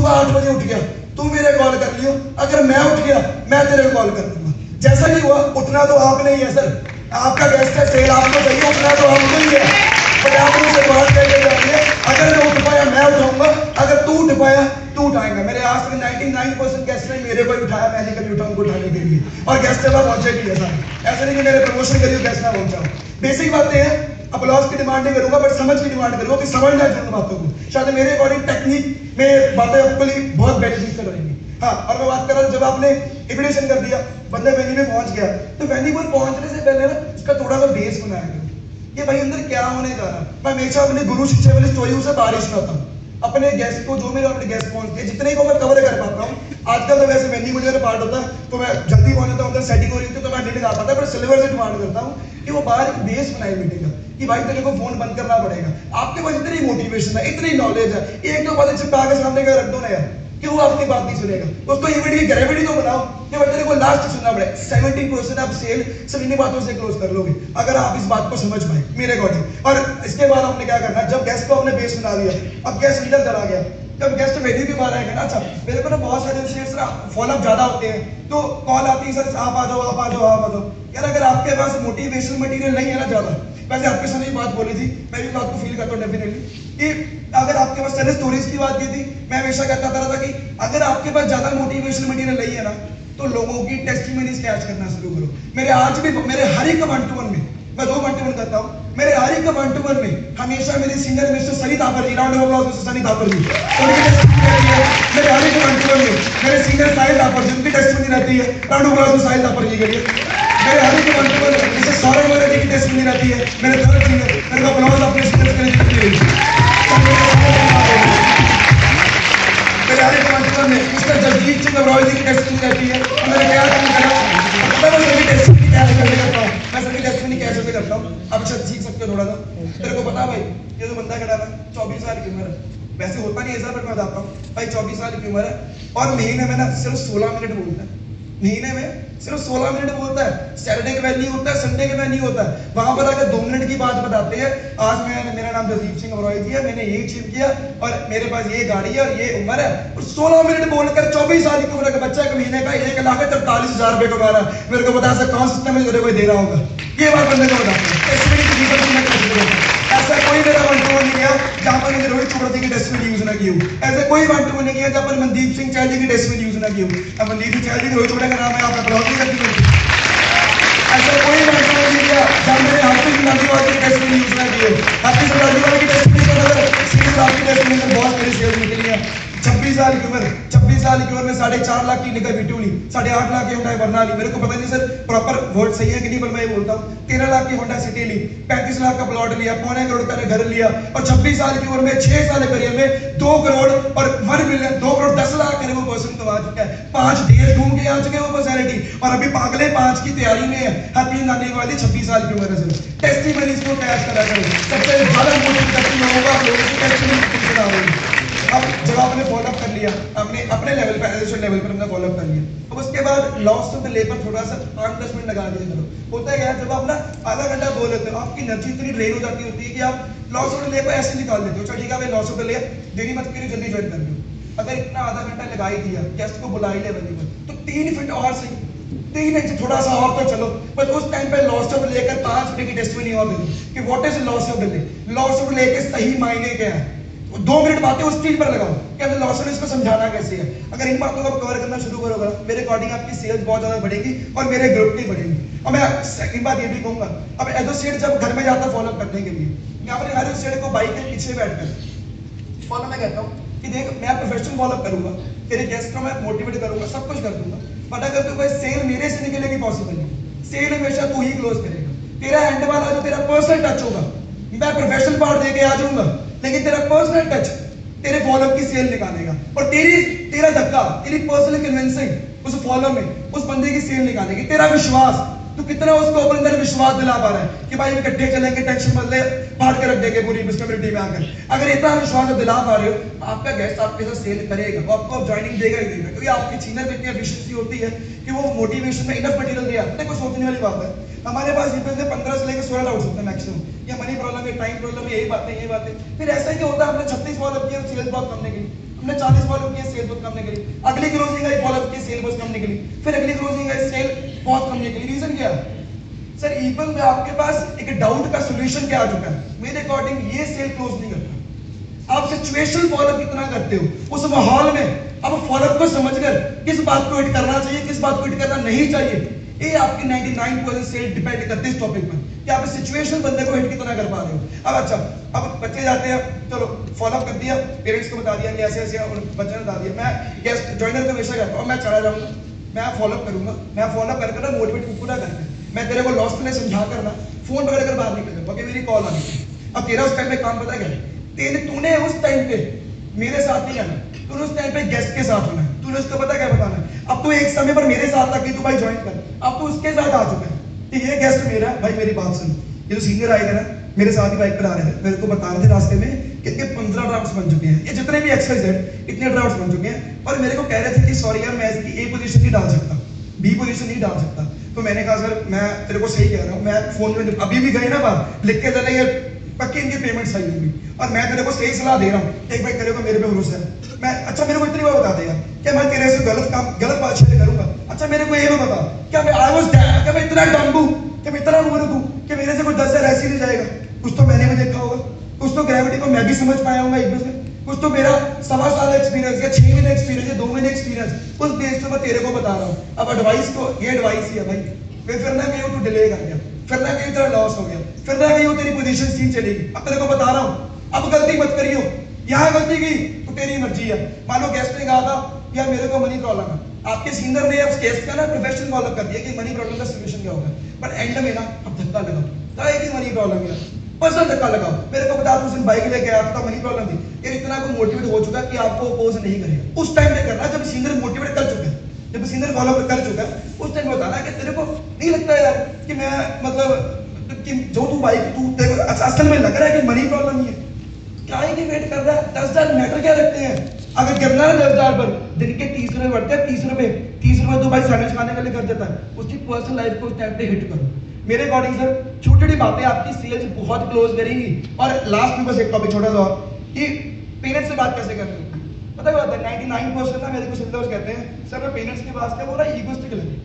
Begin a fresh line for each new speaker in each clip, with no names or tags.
सुबह 8 बजे उठ गया, तू मेरे कॉल कर लियो, अगर मैं उठ गया मैं तेरे को कॉल कर दूंगा। जैसा नहीं हुआ, उठना तो आपने ही है सर, आपका गेस्ट है, सेल आपको चाहिए, उठना तो आपको ही है। बट आप मुझे बात करके जाइए, अगर मैं उठ पाया मैं उठाऊंगा, अगर तू उठ पाया तू उठाएगा। मेरे आज तक 99% गेस्ट ने मेरे को ही उठाया, मैं नहीं कभी उठाऊंगा उठाने के लिए, और गेस्ट से पहुंचे भी है सर। ऐसा नहीं कि मेरे प्रमोशन करिए गेस्ट ना पहुंचा। बेसिक बातें हैं, अपलॉज की डिमांड नहीं करूंगा, बट समझ की डिमांड करूंगा कि समझना चाहिए बातों को। शायद मेरे अकॉर्डिंग टेक्निक में बातें आपके लिए बहुत बेनिफिशियल रहेंगी। हाँ, और मैं बात कर रहा हूँ, जब आपने इन्विटेशन कर दिया, बंदे वेन्यू में पहुंच गया, तो वेन्यू पर पहुंचने से पहले ना इसका थोड़ा सा बेस बनाया करो कि भाई अंदर क्या होने जा रहा है। मैं हमेशा अपने गुरु शिष्य वाली स्टोरी से बारिश में होता हूँ। अपने गेस्ट को, जो मेरे अपने गेस्ट पहुंचते हैं, जितने को मैं कवर कर पाता हूँ। आजकल तो वैसे वेन्यू मुझे पार्ट होता है तो मैं जल्दी पहुंच जाता हूँ, अंदर सेटिंग हो रही होती है तो मैं नहीं लगा पाता, पर सिल्वर से डिमांड करता हूँ कि वो बाहर एक बेस बनाए मीटिंग का, कि भाई तेरे को फोन बंद करना पड़ेगा। आपके पास इतनी मोटिवेशन है, इतनी नॉलेज है, एक दो बातें चिपका के सामने का रख दो ना यार, कि वो आपकी बात नहीं सुनेगा। उसको इमीडिएट ग्रेविटी तो बनाओ कि भाई तेरे को लास्ट सुनना पड़ेगा। 70% आप सेल सिर्फ इन्हीं बातों से क्लोज कर लोगे, अगर आप इस बात को समझ पाए मेरे अकॉर्डिंग। और इसके बाद आपने क्या करना है, जब गेस्ट को आपने बेस बना दिया, अब गेस्ट लीडर चला गया, जब गेस्ट वेन्यू के बाहर आएगा ना, अच्छा मेरे को ना बहुत सारे फॉलोअप ज्यादा होते हैं, तो कॉल आती है सर आप आ जाओ, आप आ जाओ, आप आ जाओ। यार अगर आपके पास मोटिवेशनल मटेरियल नहीं है ना ज्यादा, वैसे आपके सामने बात बोली थी, मैं भी बात को फील करता हूँ डेफिनेटली, कि अगर आपके पास चैनल स्टोरीज की बात की थी, मैं हमेशा कहता था कि अगर आपके पास ज्यादा मोटिवेशनल मटेरियल नहीं है ना, तो लोगों की टेस्टिमनीज कैच करना शुरू करो। मेरे आज भी, मेरे हर एक 1-to-1 में, मैं 2 1-to-1 करता हूँ, मेरे हर एक 1-to-1 में हमेशा मेरी senior mister Sunny Thapar ji, round of applause mister Sunny Thapar ji, मेरे हर एक 1-to-1 में मेरे सीनियर साहिल थापर जी, उनकी टेस्टिमनी रहती है, राउंड ऑफ अप्लॉज साहिल थापर जी के लिए। मेरे हर एक 1-to-1 में जैसे सौरभ वाले जी की टेस्टिमनी रहती है, मेरे थर्ड सीनियर, मेरे को अप्लॉज अपने सीनियर के लिए। मेरे हर एक 1-to-1 में मिस्टर जगजीत सिंह रॉय जी की टेस्टिंग रहती है, और मैंने क्या करा, मैं सभी टेस्टिंग क्या करने करता हूँ, मैं सभी टेस्टिंग कैसे करता हूँ, अब अच्छा सीख सकते हो थोड़ा सा। तेरे को पता भाई, ये जो बंदा खड़ा है 24 साल की उम्र है, वैसे होता नहीं ऐसा, बट मैं बताता हूँ भाई 24 साल की उम्र है, और महीने में ना सिर्फ 16 मिनट बोलता है, महीने में सिर्फ 16 मिनट बोलता है। सैटरडे के वैल्यू होता है, संडे के वैल्यू होता है, वहां पर आकर 2 मिनट की बात बताते हैं, आज मेरा नाम जगदीप सिंह रॉय जी है, मैंने ये अचीव किया, और मेरे पास ये गाड़ी है, और ये उम्र है, और 16 मिनट बोलकर 24 साल की उम्र का बच्चा एक महीने का 1,43,000 रुपए कमा रहा है। मेरे को बता सकता कौन सिस्टम में कोई दे रहा होगा, ये बात बंदे को बताते हैं। ऐसा कोई मेरा 1-to-1 नहीं गया जहां पर मैंने रोहित चोपड़ा की टेस्टमेंट यूज ना की हो, ऐसे कोई 1-to-1 नहीं गया जहां पर मनदीप सिंह चहल जी की टेस्टमेंट यूज ना की हो। अब मनदीप सिंह चहल जी रोहित चोपड़ा का नाम है, आप अप्लॉज नहीं करते। ऐसा कोई 1-to-1 नहीं गया जहां मैंने हाफिज नाजीवाल की टेस्टमेंट यूज ना की हो। हाफिज नाजीवाल की टेस्टमेंट का सीरीज आपकी टेस्टमेंट में बहुत मेरी सेल्स निकली है। 26 साल की उम्र, 26 साल की उम्र में 4.5 लाख की निकल बिटूली, 8.5 लाख की होंडा वरना ली, मेरे को पता नहीं सर प्रॉपर वर्ड सही है कि नहीं, पर मैं ये बोलता हूँ 13 लाख की होंडा सिटी ली, 35 लाख का प्लॉट लिया, 2.25 करोड़ का घर लिया, और 26 साल की उम्र में 6 साल करियर में 2 करोड़ और 1 मिलियन 2 करोड़ 10 लाख वो पर्सन कमा चुका है। 5 देश घूम के आ चुके हैं वो पर्सनैलिटी, और अभी अगले 5 की तैयारी में है। हैप्पी आने वाली 26 साल की उम्र से टेस्टिमनीज को कैच करा करो, सबसे ज्यादा मोटिवेट करती होगा लोगों की टेस्टिमनी बना होगी। अब जब आपने फॉलोअप कर लिया, आपने अपने लेवल पर, एजुकेशन लेवल पर हमने फॉलोअप कर लिया, अब उसके बाद लॉस ऑफ द ले पर थोड़ा सा 5-10 मिनट लगा दिया करो। होता है क्या, जब आप ना आधा घंटा बोल लेते हो, आपकी एनर्जी इतनी ड्रेन हो जाती होती है कि आप लॉस ऑफ द ले को ऐसे निकाल देते हो, चलो ठीक है भाई लॉस ऑफ द ले देरी मत करिए, जल्दी ज्वाइन कर लो। अगर इतना आधा घंटा लगा ही दिया, गेस्ट को बुला ही ले बंदी तो 3 फीट और सही, 3 इंच थोड़ा सा और तो चलो, बट उस टाइम पे लॉस ऑफ लेकर 5 मिनट की टेस्टमेनी और दे दो कि what is loss of the ले, लॉस ऑफ ले के सही मायने क्या है। 2 मिनट बातें उस चीज पर लगाओ कि लॉस ऑफ इसको समझाना कैसे है। अगर इन बातों को कवर करना शुरू करोगे, मेरे अकॉर्डिंग आपकी सेल्स बहुत ज्यादा बढ़ेगी और मेरे ग्रुप की बढ़ेगी। और मैं सेकंड बात ये भी कहूंगा, अब एसोसिएट जब घर में जाता फॉलो करने के लिए, मैं अपने हर एसोसिएट को बाइक के पीछे बैठकर फॉलो में कहता हूँ कि देख मैं प्रोफेशनल फॉलो करूंगा, तेरे गेस्ट को मैं मोटिवेट करूंगा, सब कुछ कर दूंगा, बट अगर तू कोई सेल मेरे से निकलेगी पॉसिबल नहीं, सेल हमेशा तू ही क्लोज करेगा। तेरा एंड वाला जो तेरा पर्सनल टच होगा, मैं प्रोफेशनल पार्ट देके आ जाऊंगा, लेकिन तेरा पर्सनल टच तेरे फॉलोअप की सेल निकालेगा, और तेरा धक्का, तेरी पर्सनल कन्विंसिंग उस फॉलो में उस बंदे की सेल निकालेगी। तेरा विश्वास, तू कितना उसको अपने अंदर विश्वास दिला पा रहा है कि भाई इकट्ठे चलेंगे, टेंशन मत ले, फाड़ के रख देंगे पूरी कम्युनिटी में आकर। अगर इतना विश्वास दिला पा रहे हो, आपका गेस्ट आपके साथ सेल करेगा, वो आपको ज्वाइनिंग देगा ही देगा, क्योंकि आपकी चीनर में इतनी एफिशिएंसी होती है कि वो मोटिवेशन में इनफ मटेरियल दिया। देखो सोचने वाली बात है, हमारे पास यूपी से 15 से लेकर 16 डाउट्स होते हैं मैक्सिमम, या मनी प्रॉब्लम है, टाइम प्रॉब्लम है, यही बात है। फिर ऐसा ही होता है, हमने 36 फॉलोअप किया सेल्स बहुत करने के लिए, हमने 40 फॉलो किए सेल बहुत कम निकली, अगली क्लोजिंग आई फॉलो की सेल बहुत कम निकली, फिर अगली क्लोजिंग आई सेल बहुत कम निकली। रीजन क्या है सर? इवन में आपके पास एक डाउट का सोल्यूशन क्या आ चुका है, मेरे अकॉर्डिंग ये सेल क्लोज नहीं करता। आप सिचुएशन फॉलो कितना करते हो उस माहौल में, अब फॉलो को समझकर किस बात को हिट करना चाहिए, किस बात को हिट करना नहीं चाहिए, ये आपकी 99% सेल डिपेंड करते हैं इस टॉपिक पर कि आप सिचुएशन बंदे को हिट कितना कर पा रहे हो। अब अच्छा, अब बच्चे जाते हैं, चलो फॉलो कर दिया, पेरेंट्स को बता दिया कि ऐसे ऐसे, और बच्चे ने बता दिया। मैं गेस्ट ज्वाइनर को हमेशा कहता हूँ, मैं चला जाऊंगा, मैं फॉलो करूंगा, मैं फॉलो कर ना मोटिवेट पूरा करके मैं तेरे को लॉस्ट में समझा करना फोन पकड़ कर बाहर निकल जाऊंगा कि मेरी कॉल आ गई। अब तेरा उस टाइम पे काम पता क्या है, तूने उस टाइम पे मेरे साथ नहीं आना, तूने उस टाइम पे गेस्ट के साथ होना है, तूने उसको पता क्या बताना है। अब तू एक समय पर मेरे साथ आके तू भाई ज्वाइन कर, अब तू उसके साथ आ चुका है कि ये गेस्ट मेरा है भाई, मेरी बात सुन। ये जो सीनियर आए थे ना मेरे साथ ही बाइक पर आ रहे थे, मेरे को बता रहे थे रास्ते में कि इनके 15 ड्राफ्ट्स बन चुके हैं, ये जितने भी XYZ इतने ड्राफ्ट्स बन चुके हैं, और मेरे को कह रहे थे कि सॉरी यार मैं इसकी A पोजीशन नहीं डाल सकता, B पोजीशन नहीं डाल सकता। तो मैंने कहा सर मैं तेरे को सही कह रहा हूँ, मैं फोन में अभी भी गए ना बाहर लिख के चले, ये पक्की इनकी पेमेंट सही होगी, और मैं तेरे को सही सलाह दे रहा हूँ, एक भाई तेरे को मेरे पे भरोसा है। मैं अच्छा मेरे को इतनी बात बता दे यार क्या मैं तेरे से गलत बात शेयर करूंगा? अच्छा मेरे को ये भी बता, क्या मैं आई वाज दैट, क्या मैं इतना डम्बू, क्या मैं इतना मूर्ख हूं कि मेरे से कोई 10 ऐसे ही नहीं जाएगा? कुछ तो मैंने भी देखा होगा, कुछ तो ग्रेविटी को मैं भी समझ पाया हूँ एक से, कुछ तो मेरा 1.25 साल एक्सपीरियंस या 6 महीने एक्सपीरियंस या 2 महीने एक्सपीरियंस, उस बेस पे मैं तेरे को बता रहा हूँ। अब एडवाइस को ये एडवाइस ही है भाई, फिर ना कहीं तू डिले कर गया, फिर ना कहीं तेरा लॉस हो गया, फिर ना कहीं तेरी पोजीशन सीन चलेगी। अब तेरे को बता रहा हूँ, अब गलती मत करियो, यहाँ गलती की तो तेरी मर्जी है। मान लो गेस्ट ने कहा था यार मेरे को मनी प्रॉब्लम है, आपके सीनियर ने उस केस का ना प्रोफेशनल फॉलो कर दिया कि मनी प्रॉब्लम का सोल्यूशन क्या होगा, पर एंड में ना अब धक्का लगाओ कि मनी प्रॉब्लम है, पर्सनल धक्का लगाओ। मेरे को बता, उस दिन बाइक लेके आया था, मनी प्रॉब्लम थी, ये इतना को मोटिवेट हो चुका कि आपको अपोज नहीं करेगा। उस टाइम पे करना जब सीनियर मोटिवेट कर चुके हैं, जब सीनियर फॉलो कर चुका है, उस टाइम बताना कि तेरे को नहीं लगता यार कि मैं मतलब कि जो तू बाइक तू तेरे को असल में लग रहा है कि मनी प्रॉब्लम ही है, क्या ही वेट कर रहा है? 10,000 मैटर क्या रखते हैं? अगर गिरना है 10,000 पर दिन के 30 रुपए बढ़ते हैं, 30 रुपए तो भाई सैंडविच खाने के लिए कर देता है, उसकी पर्सनल लाइफ को उस टाइम पे हिट करो। मेरे अकॉर्डिंग सर छोटी छोटी बातें आपकी सेल्स बहुत क्लोज करेंगी। और लास्ट में बस एक टॉपिक छोटा सा कि पेरेंट्स से बात कैसे करते हैं, पता क्या होता है? 99% ना मेरे को सिंपल कहते हैं सर मैं पेरेंट्स के पास क्या, वो ना ईगोइस्टिक लगे,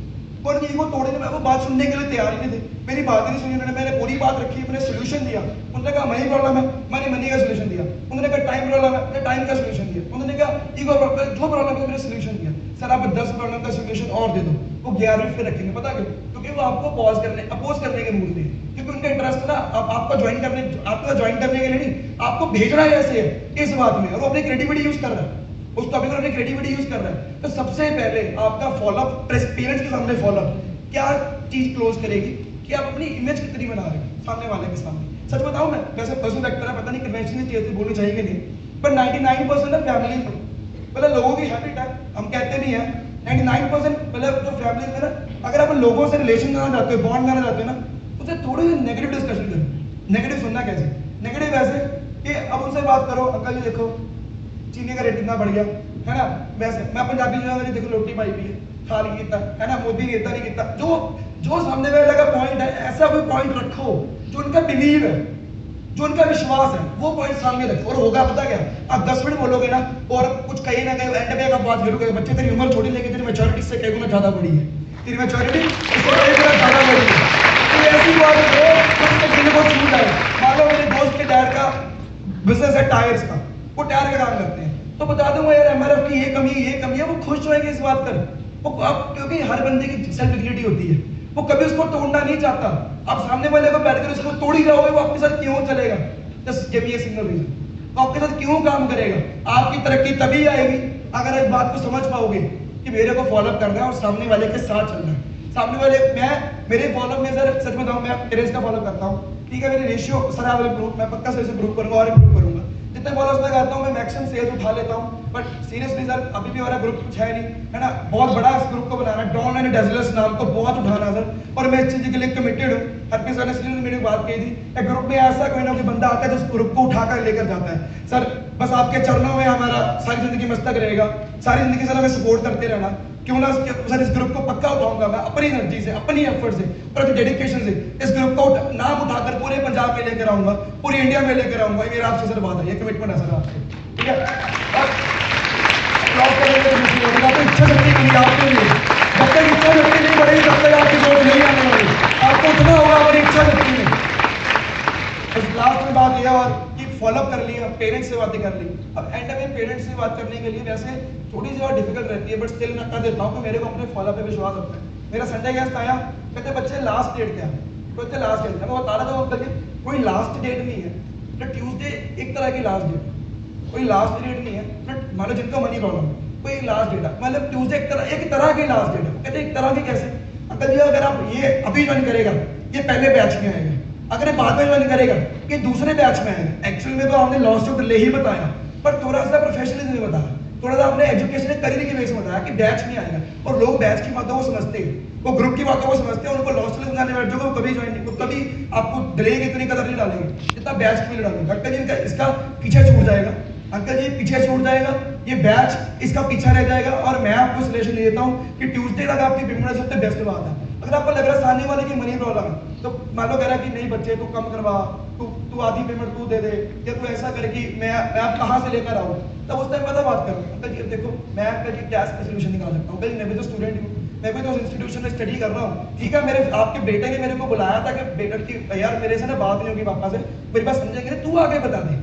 पर ईगो तोड़ने में वो बात सुनने के लिए तैयार ही नहीं थे, मेरी बात ही नहीं सुनी उन्होंने। मैंने पूरी बात रखी, मैंने सोल्यूशन दिया, उन्होंने कहा मनी प्रॉब्लम है, मैंने मनी का सोल्यूशन दिया, उन्होंने कहा टाइम प्रॉब्लम है, मैंने टाइम का सोल्यूशन दिया, उन्होंने कहा ईगो प्रॉब्लम, जो प्रॉब्लम है मैंने सोल्यूशन दिया। सर आप 10 प्रॉब्लम का सोल्यूशन और दे दो, वो 11वीं पे रखेंगे, पता क्यों? क्योंकि वो आपको अपोज करने के मूड में, क्योंकि उनका इंटरेस्ट ना आपको ज्वाइन करने के लिए नहीं, आपको भेजना है ऐसे इस बात में, और वो अपनी क्रिएटिविटी यूज कर रहा है, उस टॉपिक पर अपनी क्रिएटिविटी यूज कर रहा है। तो सबसे पहले आपका फॉलोअप पेरेंट्स के सामने फॉलोअप क्या चीज क्लोज करेगी कि आप अपनी इमेज कितनी बना रहे हो सामने वाले के सामने। सच बताऊं मैं, वैसे पर्सनल फैक्टर है, पता नहीं कन्वेंशनल चीज बोलनी चाहिए कि नहीं, पर 99% है फैमिली मतलब लोगों की हैबिट है, हम कहते नहीं है 99% मतलब जो फैमिली में ना, अगर आप लोगों से रिलेशन बनाना चाहते हो, बॉन्ड बनाना चाहते हो ना, उससे थोड़ी नेगेटिव डिस्कशन करो। नेगेटिव सुनना कैसे? नेगेटिव ऐसे कि अब उनसे बात करो, अंकल जी देखो चीनी का रेट इतना बढ़ गया है ना, वैसे मैं पंजाबी जो देखो रोटी पाई भी है, खा नहीं किता है ना, मोदी नेता नहीं किता, जो सामने वाले का पॉइंट है, ऐसा कोई पॉइंट रखो जो उनका बिलीव है, जो उनका विश्वास है, वो पॉइंट सामने रखो। और होगा पता क्या, आप 10 मिनट बोलोगे ना और कुछ कहीं ना कहीं एंड में आप बात करोगे, बच्चे तेरी उम्र छोटी लेकिन तेरी मैच्योरिटी से कई गुना ज्यादा बड़ी है, तेरी मैच्योरिटी उससे कई गुना ज्यादा बड़ी है। तो ऐसी बात हो तो दिल को छू जाए। मान लो मेरे दोस्त के डैड का बिजनेस है टायर्स का, वो टायर का काम करते हैं, तो बता दूंगा यार MRF की ये कमी है, वो खुश होंगे इस बात पर। वो अब क्योंकि हर बंदे की सेल्फ डिग्निटी होती है, वो कभी उसको तोड़ना नहीं चाहता। आप सामने वाले को बैठकर उसको तोड़ ही जाओगे, वो आपके साथ क्यों चलेगा? Just give me a single reason, वो आपके साथ क्यों काम करेगा? आपकी तरक्की तभी आएगी अगर इस बात को समझ पाओगे कि मेरे को फॉलो करना है और सामने वाले के साथ चलना है। सामने वाले मेरे फॉलो में सर सच बताऊं, मैं पेरेंट्स का फॉलो करता हूँ, ठीक है, मेरे ratio sir I will improve, मैं पक्का से इंप्रूव करूंगा और इंप्रूव करूंगा। जितने फॉलोअर्स मैं करता हूँ मैं मैक्सिमम सेल्स उठा लेता हूँ, बट सीरियसली सर अभी भी हमारा ग्रुप कुछ है नहीं, है ना, बहुत बड़ा इस ग्रुप को बनाना, डॉन एंड डेजलर्स नाम को बहुत उठाना सर, और मैं इस चीज के लिए कमिटेड हूँ। हरप्रीत सर ने इसलिए मेरी बात कही थी, एक ग्रुप में ऐसा कोई ना कोई बंदा आता है जो उस ग्रुप को उठाकर लेकर जाता है। सर बस आपके चरणों में हमारा सारी जिंदगी मस्तक रहेगा, सारी जिंदगी सर हमें सपोर्ट करते रहना, क्यों ना सर इस ग्रुप को पक्का उठाऊंगा मैं अपनी एनर्जी से, अपनी एफर्ट से और अपनी डेडिकेशन से। इस ग्रुप को नाम उठाकर पूरे पंजाब में लेकर आऊंगा, पूरी इंडिया में लेकर आऊंगा, ये मेरा आपसे सर बात है, ये कमिटमेंट है सर आपसे, ठीक है। इच्छा शक्ति मिली आपके लिए। जब तक इच्छा शक्ति नहीं बढ़ेगी तब तक आपकी सोच नहीं आने वाली। आपको उतना होगा हमारी इच्छा शक्ति में। इस लास्ट में बात यह और कि फॉलोअप कर लिया, पेरेंट्स से बातें कर ली। अब एंड में पेरेंट्स से बात करने के लिए वैसे थोड़ी सी और डिफिकल्ट रहती है, बट स्टिल मैं कर देता हूँ कि मेरे को अपने फॉलोअप पे विश्वास होता है। मेरा संडे गेस्ट आया, कहते बच्चे लास्ट डेट क्या है, कहते लास्ट डेट। मैं बता रहा था कोई लास्ट डेट नहीं है। तो ट्यूसडे एक तरह की लास्ट डेट, कोई लास्ट डेट नहीं है। बट मान लो जिनको मनी प्रॉब्लम है, कोई लास्ट डेट है, मतलब ट्यूसडे एक तरह की लास्ट डेट है। कहते एक तरह की कैसे? अंकल जी अगर आप ये अभी ज्वाइन करेगा, ये पहले बैच में आएगा, अगर ये बाद में ज्वाइन करेगा, ये दूसरे बैच में आएगा। एक्चुअल में तो आपने लॉस ऑफ डिले ही बताया, पर थोड़ा सा प्रोफेशनलिज्म में बताया, थोड़ा सा आपने एजुकेशन करियर की बेस में बताया कि बैच में आएगा। और लोग बैच की बातों को समझते हैं, वो ग्रुप की बातों को समझते हैं, उनको लॉस समझाने बैठ जाओगे, वो कभी ज्वाइन नहीं, कभी आपको डिले की इतनी कदर नहीं डालेंगे जितना बैच के लिए डालेंगे। अंकल जी इसका पीछे छूट जाएगा, अंकल जी पीछे छूट जाएगा, ये बैच इसका पीछा रह जाएगा। और मैं आपको सजेशन देता हूँ कि ट्यूसडे तक आपकी पेमेंट सबसे बेस्ट बात है। अगर आपको लग रहा है सामने वाले की मनी प्रॉब्लम है, तो मान लो कह रहा है कि नहीं बच्चे तू कम करवा, तू आधी पेमेंट तू दे दे, या तू ऐसा करे कि मैं आप कहाँ से लेकर आऊँ, तब उस टाइम पता बात करूँ। अंकल जी देखो मैं आपका जी क्या सोल्यूशन निकाल सकता हूँ। मैं भी तो स्टूडेंट हूँ, मैं भी तो उस इंस्टीट्यूशन में स्टडी कर रहा हूँ, ठीक है। मेरे आपके बेटे ने मेरे को बुलाया था कि बेटा की यार मेरे से ना बात नहीं होगी पापा से, मेरी बात समझेंगे नहीं, तू आगे बता दे,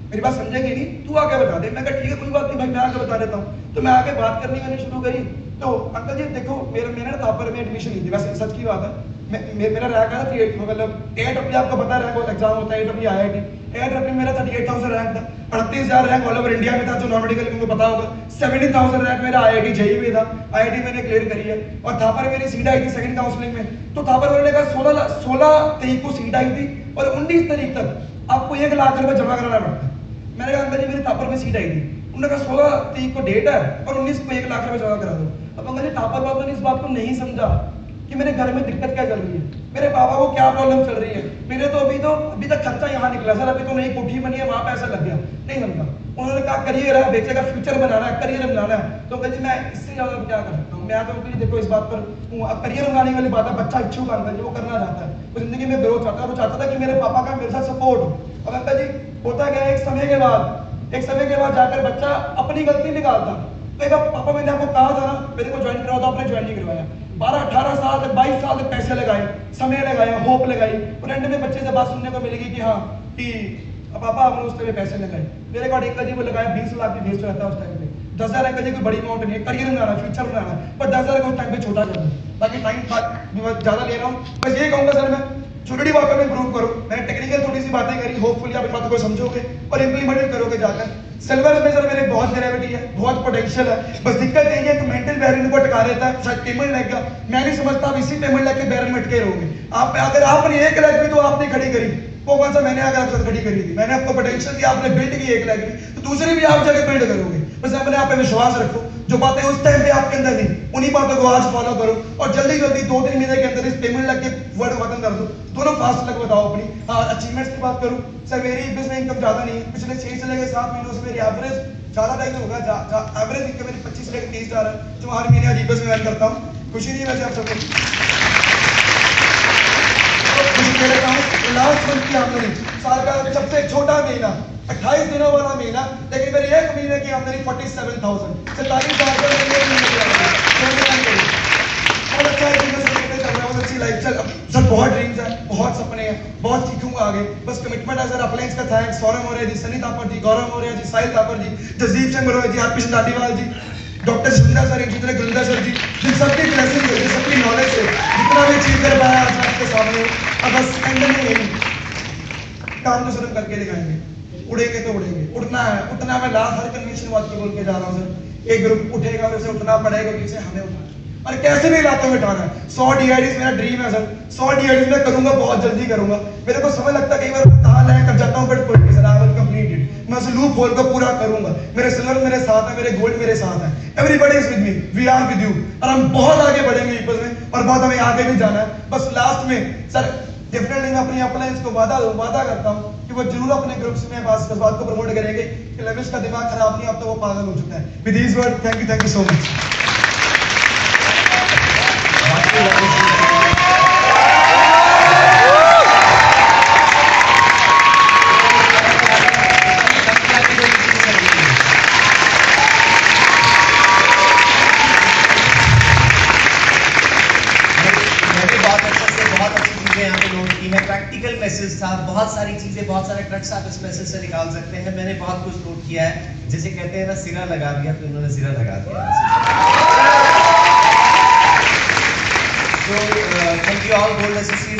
मेरी बात समझेंगे नहीं, तू आगे बता दे। मैं कहा ठीक है कोई बात नहीं भाई, मैं आगे बता देता हूँ। तो मैं आगे बात करनी मैंने शुरू करी। तो अंकल जी देखो मैंने ना थापर में एडमिशन ली थी, वैसे सच की बात है। मेरा रैंक आया था 8, मतलब 8 अपनी आपको पता है एग्जाम होता है 8 अपनी IIT 8 अपनी मेरा 38,000 रैंक था। 38,000 रैंक ऑल ओवर इंडिया में था, जो नॉन मेडिकल को पता होगा। 17,000 रैंक मेरा IIT JEE में था, IIT मैंने क्लियर करी है। और थापर मेरी सीट आई थी सेकंड काउंसलिंग में। तो थापर वाले का 16 तारीख को सीट आई थी और 19 तारीख तक आपको 1 लाख रुपए जमा कराना पड़ता है। मैंने कहा अंकल जी मेरी थापर में सीट आई थी, उन्होंने कहा 16 तारीख को डेट है और 19 को 1 लाख रुपए जमा करा दो। अब अंकल जी थापर बाबा ने इस बात को नहीं समझा कि मेरे घर में दिक्कत क्या चल रही है, मेरे पापा को क्या प्रॉब्लम चल रही है। मेरे तो अभी तक खर्चा यहाँ निकला सर, अभी तो नई कोठी बनी है, वहां पैसा लग गया, नहीं समझा। उन्होंने कहा करियर है, बेटे का फ्यूचर बनाना है, करियर बनाना है। तो अंकल जी मैं इससे ज्यादा क्या कर सकता हूँ? मैं तो अंकल जी देखो इस बात पर करियर बनाने वाली बात है, बच्चा इच्छुक अंकल जी, वो करना चाहता है, वो जिंदगी में ग्रोथ चाहता है, वो चाहता था कि मेरे पापा का मेरे साथ सपोर्ट हो। अब अंकल जी होता गया एक समय के बाद जाकर बच्चा अपनी गलती निकालता। तो एक पापा मैंने आपको कहा था ना मेरे को ज्वाइन करवाओ, तो आपने ज्वाइन नहीं करवाया। 12-18 साल तक 22 साल तक पैसे लगाए, समय लगाया, होप लगाई, और एंड में बच्चे से बात सुनने को मिलेगी कि हाँ कि पापा हमने उस टाइम पैसे लगाए। मेरे को अंकल जी को लगाया 20 लाख की वेस्ट रहता है उस टाइम पे। 10,000 अंकल जी कोई बड़ी अमाउंट नहीं है, करियर बनाना, फ्यूचर बनाना, पर 10,000 को उस टाइम पे छोटा कर दो, ताकि टाइम ज्यादा ले रहा हूँ। बस ये कहूंगा सर मैं छोटी बातों में इंप्रूव करो। मैंने टेक्निकल थोड़ी सी बातें करी, होपफुली आप इन बातों को समझोगे और इंप्लीमेंट करोगे जाकर। सिल्वर में सर मेरे बहुत ग्रेविटी है, बहुत पोटेंशियल है, बस दिक्कत यही है कि मेंटल बैरियर को टका रहता है। शायद पेमेंट लेगा, मैं नहीं समझता आप इसी पेमेंट लेके बैरियर में अटके रहोगे। आप अगर आपने 1 लाख भी तो आपने खड़ी करी, वो कौन सा मैंने आकर आपके साथ खड़ी करी थी, मैंने आपको पोटेंशियल दिया, आपने बिल्ड की 1 लाख भी, तो दूसरी भी आप जाकर बिल्ड करोगे। बस अपने आप पे विश्वास रखो, जो बातें उस टाइम पे आपके अंदर थी उन्हीं बातों को आज फॉलो करो, और जल्दी 2-3 महीने के अंदर इस पेमेंट लग के वर्ड खत्म कर दो। दोनों फास्ट लग बताओ अपनी। हाँ अचीवमेंट्स की बात करूं सर, मेरी बिजनेस इनकम ज्यादा नहीं है, पिछले 6 से लेकर 7 महीनों से मेरी एवरेज ज्यादा टाइम होगा, एवरेज इनकम मेरी 25 से लेकर 30 हज़ार है, जो हर महीने अजीब में अर्न करता हूँ। खुशी नहीं है वैसे आप सबको, खुशी दे रहा हूँ। लास्ट मंथ की आमदनी साल का सबसे छोटा महीना 28 दिनों वाला महीना, लेकिन मेरी 1 महीने की आमदनी 47,000 अच्छी लाइफ सर, बहुत ड्रीम्स है, बहुत सपने हैं, बहुत सीखूंगा आगे, बस कमिटमेंट है सर। अप्लायंस का थैंक्स सौरभ मौर्य जी, सनी थापर जी, गौरव मौर्य जी, साहिल थापर जी, जसदीप सिंह मरोए जी, आरपी दांडीवाल जी, डॉक्टर सुंदर सर, इंजीनियर गुरिंदर सर जी, जिन सबकी ब्लेसिंग है, सबकी नॉलेज से जितना भी अचीव कर पाया आज आपके सामने। अब बस एंड में यही काम तो सिर्फ करके दिखाएंगे, उड़ेंगे तो उड़ेंगे, उठना है, उठना। मैं लास्ट हर कन्वेंशन बात को बोल के जा रहा हूँ सर, एक ग्रुप उठेगा उसे उठना पड़ेगा, जिसे हमें उठाना और कैसे भी इलाकों में उठाना है। 100 DIDs मेरा ड्रीम है सर, 100 DIDs मैं करूंगा, बहुत जल्दी करूंगा। मेरे को समझ लगता है कई बार कहाँ लाया कर जाता हूँ, बट कोई नहीं sir, I will complete it. मैं उस लूप होल को पूरा करूंगा। मेरे सिल्वर मेरे साथ है, मेरे गोल्ड मेरे साथ है, everybody is with me, we are with you, और हम बहुत आगे बढ़ेंगे ईपस में, और बहुत हमें आगे भी जाना है। बस लास्ट में सर डेफिनेटली मैं अपनी अप्लायंस को वादा करता हूँ कि वो जरूर अपने ग्रुप्स में इस बात को प्रमोट करेंगे कि लविश का दिमाग खराब नहीं, अब तो वो पागल हो चुका है। With these word thank you so much.
चीज़ें यहाँ पे नोट की हैं। प्रैक्टिकल मैसेज था, बहुत सारी चीज़ें, बहुत सारे ट्रक्स आप इस मैसेज से निकाल सकते हैं। मैंने बहुत कुछ नोट किया है, जैसे कहते हैं ना सिरा लगा दिया, तो इन्होंने सिरा लगा दिया। So thank you all, Gold Associates.